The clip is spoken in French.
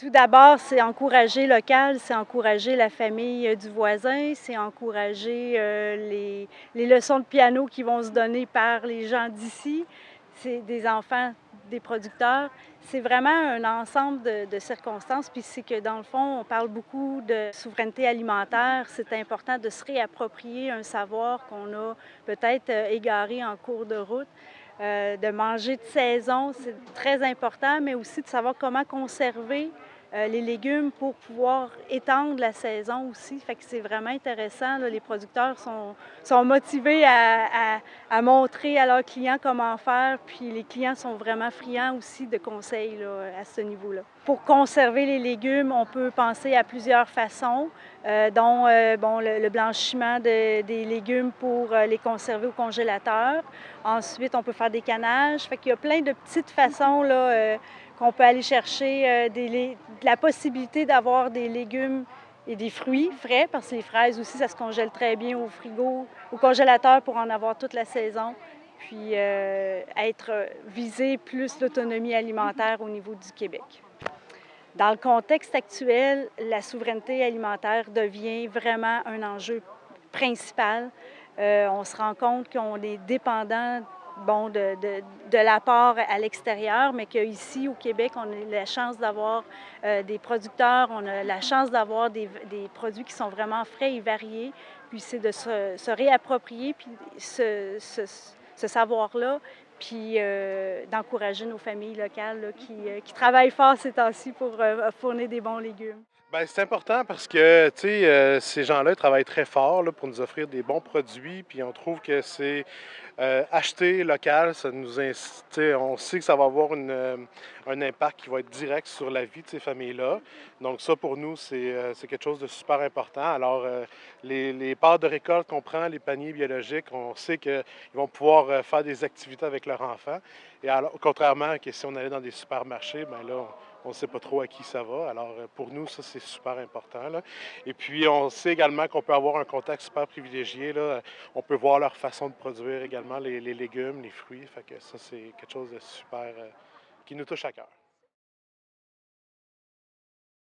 Tout d'abord, c'est encourager local, c'est encourager la famille du voisin, c'est encourager les leçons de piano qui vont se donner par les gens d'ici. C'est des enfants, des producteurs. C'est vraiment un ensemble de circonstances. Puis c'est que dans le fond, on parle beaucoup de souveraineté alimentaire. C'est important de se réapproprier un savoir qu'on a peut-être égaré en cours de route. De manger de saison, c'est très important, mais aussi de savoir comment conserver les légumes pour pouvoir étendre la saison aussi. Fait que c'est vraiment intéressant. Là. Les producteurs sont motivés à montrer à leurs clients comment faire, puis les clients sont vraiment friands aussi de conseils là, à ce niveau-là. Pour conserver les légumes, on peut penser à plusieurs façons, dont le blanchiment des légumes pour les conserver au congélateur. Ensuite, on peut faire des canages. Fait qu'il y a plein de petites façons là, qu'on peut aller chercher la possibilité d'avoir des légumes et des fruits frais, parce que les fraises aussi, ça se congèle très bien au frigo, au congélateur pour en avoir toute la saison, puis viser plus l'autonomie alimentaire au niveau du Québec. Dans le contexte actuel, la souveraineté alimentaire devient vraiment un enjeu principal. On se rend compte qu'on est dépendant de l'apport à l'extérieur, mais qu'ici, au Québec, on a la chance d'avoir des producteurs, on a la chance d'avoir des produits qui sont vraiment frais et variés. Puis c'est de se réapproprier puis ce savoir-là, puis d'encourager nos familles locales là, qui travaillent fort ces temps-ci pour fournir des bons légumes. Bien, c'est important parce que, tu sais, ces gens-là, ils travaillent très fort là, pour nous offrir des bons produits, puis on trouve que c'est acheter local, ça nous tu sais, on sait que ça va avoir un impact qui va être direct sur la vie de ces familles-là. Donc ça, pour nous, c'est quelque chose de super important. Alors, les parts de récolte qu'on prend, les paniers biologiques, on sait qu'ils vont pouvoir faire des activités avec leurs enfants. Et alors, contrairement à que si on allait dans des supermarchés, bien là, on ne sait pas trop à qui ça va. Alors, pour nous, ça, c'est super important, là. Et puis, on sait également qu'on peut avoir un contact super privilégié, là. On peut voir leur façon de produire également les légumes, les fruits. Fait que ça, c'est quelque chose de super qui nous touche à cœur.